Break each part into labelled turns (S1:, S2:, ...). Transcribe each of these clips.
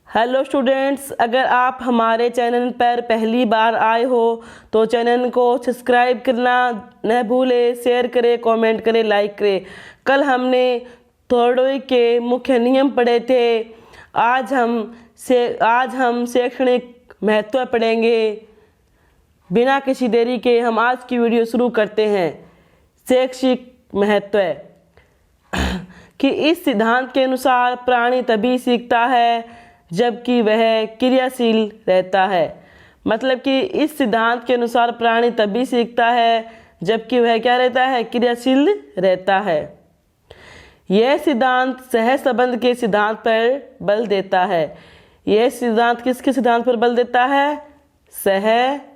S1: Hello students, अगर आप हमारे चैनल पर पहली बार आए हो तो चैनल को सब्सक्राइब करना न भूलें, शेयर करें, कमेंट करें, लाइक करें। कल हमने थोड़े के मुख्य नियम पढ़े थे। आज हम शैक्षणिक महत्व पढ़ेंगे। बिना किसी देरी के हम आज की वीडियो शुरू करते हैं। शैक्षिक महत्व कि इस सिद्धांत के अनुसार प्राणी तभी सीखता है जबकि वह क्रियाशील रहता है। मतलब कि इस सिद्धांत के अनुसार प्राणी तभी सीखता है जबकि वह क्या रहता है? क्रियाशील रहता है। यह सिद्धांत सहसंबंध के सिद्धांत पर बल देता है। यह सिद्धांत किसके सिद्धांत पर बल देता है? सहसंबंध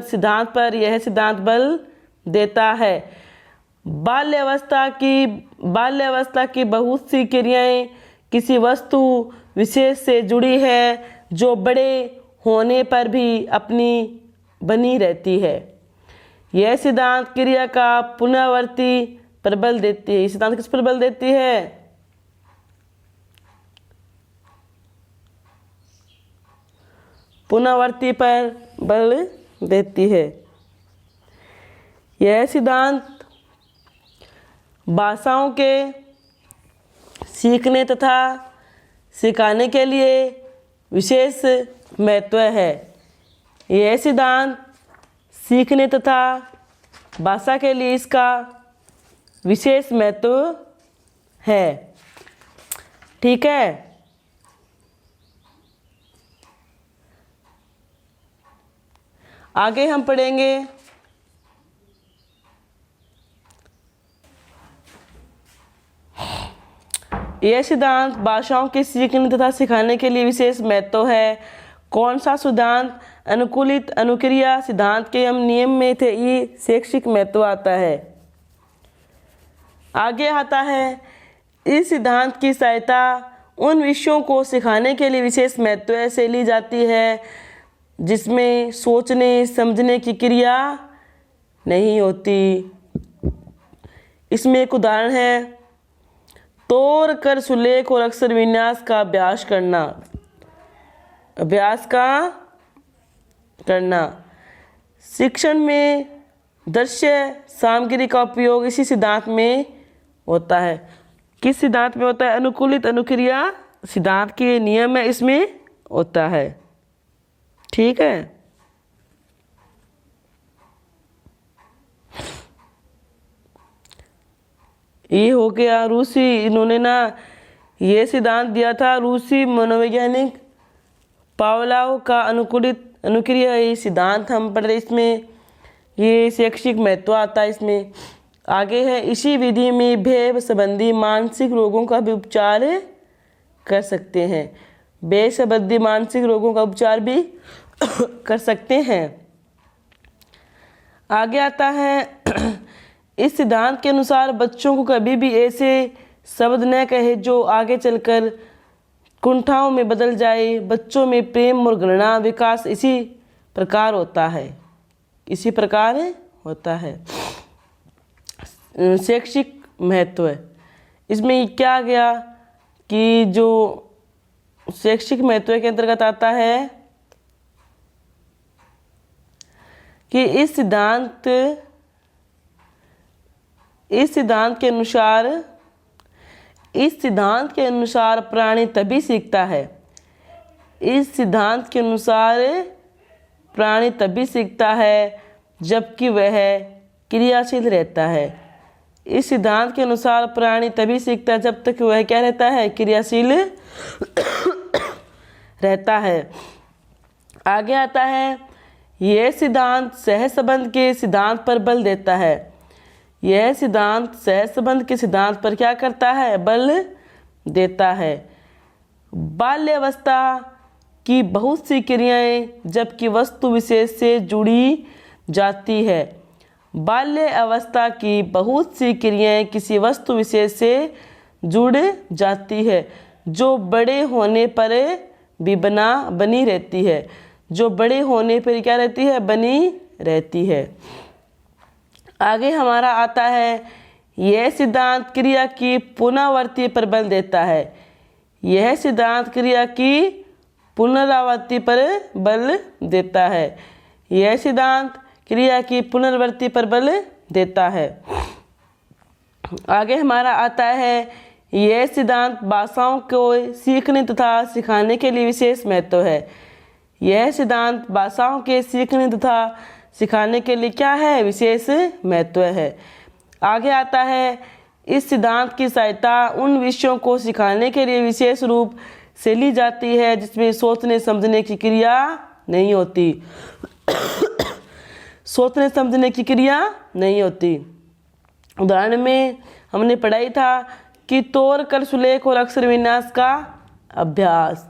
S1: सिद्धांत पर यह सिद्धांत बल देता है। बाल्यावस्था की बहुत सी क्रियाएं किसी वस्तु विशेष से जुड़ी है जो बड़े होने पर भी अपनी बनी रहती है। यह सिद्धांत क्रिया का पुनरावृत्ति पर बल देती है। यह सिद्धांत किस पर बल देती है? पुनरावृत्ति पर बल देती है। यह सिद्धांत भाषाओं के सीखने तथा सिखाने के लिए विशेष महत्व है। यह सिद्धांत सीखने तथा भाषा के लिए इसका विशेष महत्व है। ठीक है। आगे हम पढ़ेंगे यह सिद्धांत भाषाओं के सीखने तथा सिखाने के लिए विशेष महत्व है। कौन सा सिद्धांत? अनुकूलित अनुक्रिया सिद्धांत के हम नियम में थे। ये शैक्षिक महत्व आता है। आगे आता है इस सिद्धांत की सहायता उन विषयों को सिखाने के लिए विशेष महत्व से ली जाती है जिसमें सोचने समझने की क्रिया नहीं होती। इसमें एक उदाहरण है तोड़ कर सुलेख और अक्षर विन्यास का अभ्यास करना। शिक्षण में दृश्य सामग्री का उपयोग इसी सिद्धांत में होता है। किस सिद्धांत में होता है? अनुकूलित अनुक्रिया सिद्धांत के नियम है, इसमें होता है। ठीक है। ये हो गया रूसी, इन्होंने ये सिद्धांत दिया था रूसी मनोवैज्ञानिक पावलोव का अनुकूलित अनुक्रिया। ये सिद्धांत हम पढ़ रहे, इसमें ये शैक्षिक महत्व आता है। इसमें आगे है इसी विधि में भय संबंधी मानसिक रोगों का भी उपचार कर सकते हैं। भय संबंधी मानसिक रोगों का उपचार भी कर सकते हैं। आगे आता है इस सिद्धांत के अनुसार बच्चों को कभी भी ऐसे शब्द न कहे जो आगे चलकर कुंठाओं में बदल जाए। बच्चों में प्रेम और घृणा विकास इसी प्रकार होता है। शैक्षिक महत्व इसमें क्या आ गया कि जो शैक्षिक महत्व के अंतर्गत आता है कि इस सिद्धांत के अनुसार प्राणी तभी सीखता है। इस सिद्धांत के अनुसार प्राणी तभी सीखता है जबकि वह क्रियाशील रहता है। इस सिद्धांत के अनुसार प्राणी तभी सीखता है जब तक वह क्या रहता है? क्रियाशील रहता है। आगे आता है यह सिद्धांत सहसंबंध के सिद्धांत पर बल देता है। यह सिद्धांत सहसंबंध के सिद्धांत पर क्या करता है? बल देता है। बाल्यावस्था की बहुत सी क्रियाएं जबकि वस्तु विशेष से जुड़ी जाती है। बाल्य अवस्था की बहुत सी क्रियाएं किसी वस्तु विशेष से जुड़ जाती है जो बड़े होने पर भी बनी रहती है। जो बड़े होने पर क्या रहती है? बनी रहती है। आगे हमारा आता है यह सिद्धांत क्रिया की पुनरावृत्ति पर बल देता है। यह सिद्धांत क्रिया की पुनरावृत्ति पर बल देता है। यह सिद्धांत क्रिया की पुनरावृत्ति पर बल देता है। आगे हमारा आता है, यह सिद्धांत भाषाओं को सीखने तथा सिखाने के लिए विशेष महत्व है। यह सिद्धांत भाषाओं के सीखने तथा सिखाने के लिए क्या है? विशेष महत्व है। आगे आता है, इस सिद्धांत की सहायता उन विषयों को सिखाने के लिए विशेष रूप से ली जाती है जिसमें सोचने समझने की क्रिया नहीं होती। सोचने समझने की क्रिया नहीं होती। उदाहरण में हमने पढ़ाई था कि तौर कर सुलेख और अक्षर विन्यास का अभ्यास।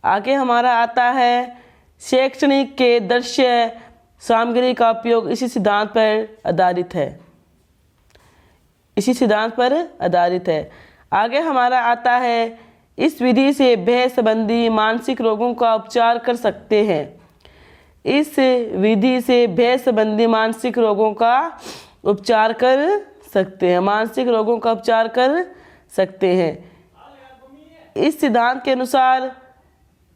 S1: आगे हमारा आता है, शैक्षणिक के दृश्य सामग्री का उपयोग इसी सिद्धांत पर आधारित है। इसी सिद्धांत पर आधारित है। आगे हमारा आता है, इस विधि से भय संबंधी मानसिक रोगों का उपचार कर सकते हैं। इस विधि से भय संबंधी मानसिक रोगों का उपचार कर सकते हैं। मानसिक रोगों का उपचार कर सकते हैं। इस सिद्धांत के अनुसार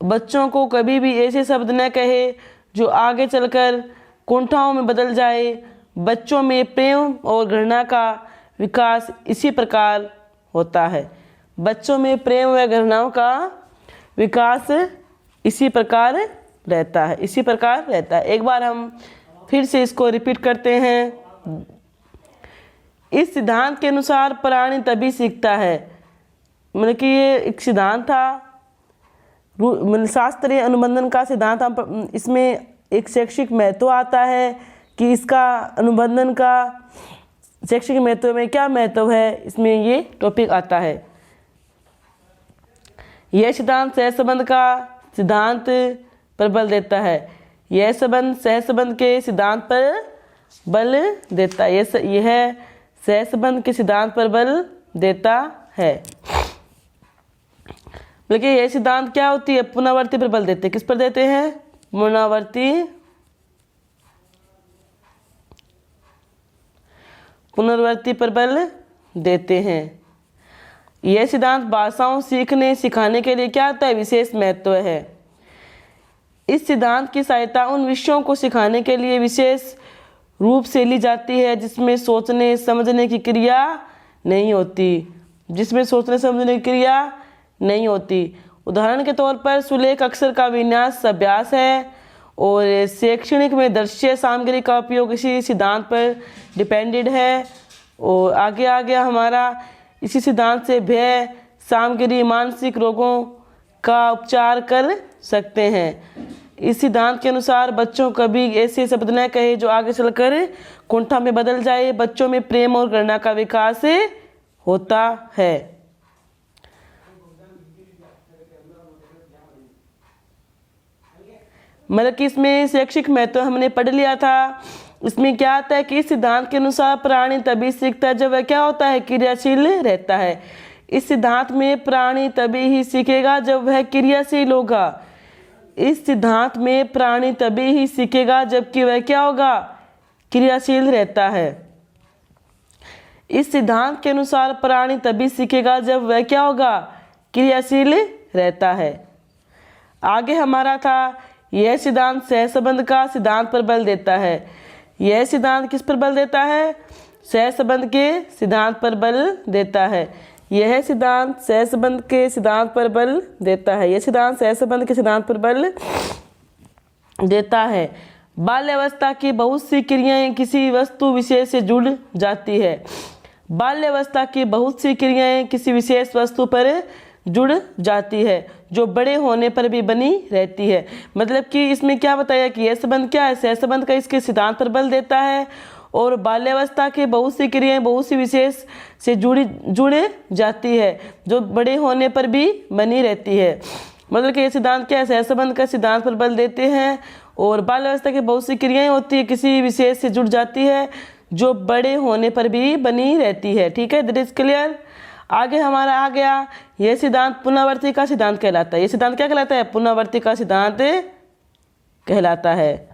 S1: बच्चों को कभी भी ऐसे शब्द न कहे जो आगे चलकर कुंठाओं में बदल जाए। बच्चों में प्रेम और घृणा का विकास इसी प्रकार होता है। बच्चों में प्रेम व घृणाओं का विकास इसी प्रकार रहता है। इसी प्रकार रहता है। एक बार हम फिर से इसको रिपीट करते हैं। इस सिद्धांत के अनुसार प्राणी तभी सीखता है, मतलब कि ये एक सिद्धांत था, शास्त्रीय अनुबंधन का सिद्धांत। हम इसमें एक शैक्षिक महत्व आता है कि इसका अनुबंधन का शैक्षिक महत्व में क्या महत्व है, इसमें ये टॉपिक आता है। यह सिद्धांत सहसंबंध का सिद्धांत पर बल देता है। यह संबंध सहसंबंध के सिद्धांत पर बल देता है। यह सहसंबंध के सिद्धांत पर बल देता है। बल्कि यह सिद्धांत क्या होती है? पुनरावृत्ति पर बल देते हैं। किस पर देते हैं? पुनरावृत्ति पर बल देते हैं। यह सिद्धांत भाषाओं सीखने सिखाने के लिए क्या होता है? विशेष महत्व है। इस सिद्धांत की सहायता उन विषयों को सिखाने के लिए विशेष रूप से ली जाती है जिसमें सोचने समझने की क्रिया नहीं होती। जिसमें सोचने समझने की क्रिया नहीं होती। उदाहरण के तौर पर सुलेख अक्षर का विन्यास अभ्यास है और शैक्षणिक में दृश्य सामग्री का उपयोग इसी सिद्धांत पर डिपेंडेड है। और आगे आ गया हमारा, इसी सिद्धांत से भय सामग्री मानसिक रोगों का उपचार कर सकते हैं। इस सिद्धांत के अनुसार बच्चों कभी ऐसे शब्द न कहे जो आगे चलकर कुंठा में बदल जाए। बच्चों में प्रेम और घृणा का विकास होता है। मतलब कि इसमें शैक्षिक महत्व हमने पढ़ लिया था। इसमें क्या आता है कि इस सिद्धांत के अनुसार प्राणी तभी सीखता है जब वह क्या होता है? क्रियाशील रहता है। इस सिद्धांत में प्राणी तभी ही सीखेगा जब वह क्रियाशील होगा। इस सिद्धांत में प्राणी तभी ही सीखेगा जबकि वह क्या होगा? क्रियाशील रहता है। इस सिद्धांत के अनुसार प्राणी तभी सीखेगा जब वह क्या होगा? क्रियाशील रहता है। आगे हमारा था, यह सिद्धांत सहसंबंध का सिद्धांत पर बल देता है। यह सिद्धांत किस पर बल देता है? सहसंबंध के सिद्धांत पर बल देता है। यह सिद्धांत सहसंबंध के सिद्धांत पर बल देता है। यह सिद्धांत सहसंबंध के सिद्धांत पर बल देता है। बाल्यावस्था की बहुत सी क्रियाएं किसी वस्तु विशेष से जुड़ जाती है। बाल्यावस्था की बहुत सी क्रियाएं किसी विशेष वस्तु पर जुड़ जाती है जो बड़े होने पर भी बनी रहती है। मतलब कि इसमें क्या बताया कि यह संबंध क्या है? सहसंबंध का इसके सिद्धांत पर बल देता है। और बाल्यावस्था के बहुत सी क्रियाएं बहुत सी विशेष से जुड़े जाती है जो बड़े होने पर भी बनी रहती है। मतलब कि ये सिद्धांत क्या है? सहसंबंध का सिद्धांत पर बल देते हैं। और बाल्यावस्था की बहुत सी क्रियाएं होती है किसी विशेष से जुड़ जाती है जो बड़े होने पर भी बनी रहती है। ठीक है, दैट इज क्लियर। आगे हमारा आ गया, यह सिद्धांत पुनरावृत्ति का सिद्धांत कहलाता है। यह सिद्धांत क्या कहलाता है? पुनरावृत्ति का सिद्धांत कहलाता है।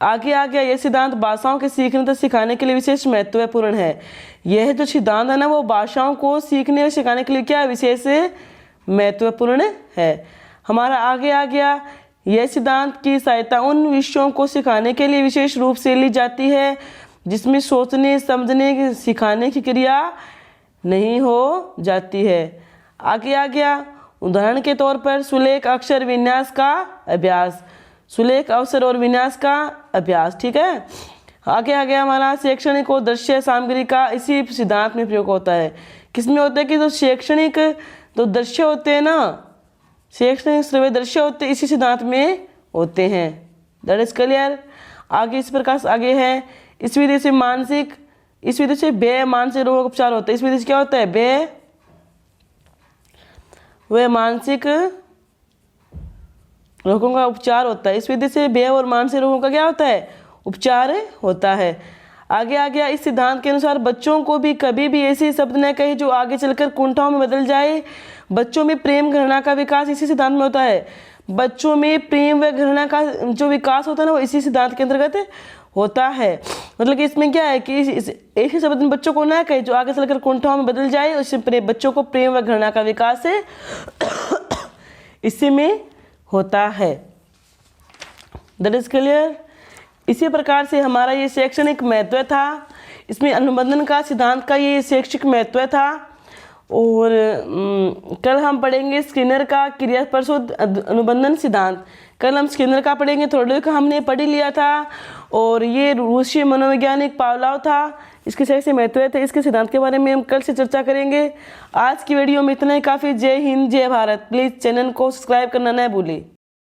S1: आगे आ गया, यह सिद्धांत भाषाओं के सीखने तथा सिखाने के लिए विशेष महत्वपूर्ण है। यह जो सिद्धांत है ना वो भाषाओं को सीखने और सिखाने के लिए क्या विशेष महत्वपूर्ण है। हमारा आगे आ गया, यह सिद्धांत की सहायता उन विषयों को सिखाने के लिए विशेष रूप से ली जाती है जिसमें सोचने समझने सिखाने की क्रिया नहीं हो जाती है। आगे आ गया, उदाहरण के तौर पर सुलेख अक्षर विन्यास का अभ्यास, सुलेख अक्षर और विन्यास का अभ्यास, ठीक है। आगे आ गया हमारा शैक्षणिक और दृश्य सामग्री का इसी सिद्धांत में प्रयोग होता है। किसमें होता है कि जो शैक्षणिक तो दृश्य होते हैं ना, शैक्षणिक श्रव्य दृश्य होते हैं, इसी सिद्धांत में होते हैं। That is clear. आगे इस प्रकार से आगे है, इस विधि से मानसिक, इस विधि से व्यय मानसिक रोगों का उपचार होता है। इस विधि से क्या होता है, व्यय व मानसिक रोगों का उपचार होता है। इस विधि से व्यय और मानसिक रोगों का क्या होता है, उपचार होता है। आगे आ गया, इस सिद्धांत के अनुसार बच्चों को भी कभी भी ऐसे शब्द न कहे जो आगे चलकर कुंठाओं में बदल जाए। बच्चों में प्रेम घृणा का विकास इसी सिद्धांत में होता है। बच्चों में प्रेम व घृणा का जो विकास होता है ना वो इसी सिद्धांत के अंतर्गत होता है। मतलब कि इसमें क्या है कि एक ही शब्द बच्चों को ना कहे जो आगे चलकर कुंठाओं में बदल जाए, उससे बच्चों को प्रेम व घृणा का विकास इसी में होता है। That is clear. इसी प्रकार से हमारा ये शैक्षणिक महत्व था, इसमें अनुबंधन का सिद्धांत का ये शैक्षिक महत्व था। और कल हम पढ़ेंगे स्किनर का क्रिया प्रसूत अनुबंधन सिद्धांत। कल हम स्किनर का पढ़ेंगे, थोड़ा का हमने पढ़ ही लिया था। और ये रूसी मनोवैज्ञानिक पावलोव था, इसके शैक्षिक महत्व थे, इसके सिद्धांत के बारे में हम कल से चर्चा करेंगे। आज की वीडियो में इतना ही काफ़ी। जय हिंद, जय भारत। प्लीज़ चैनल को सब्सक्राइब करना न भूलें।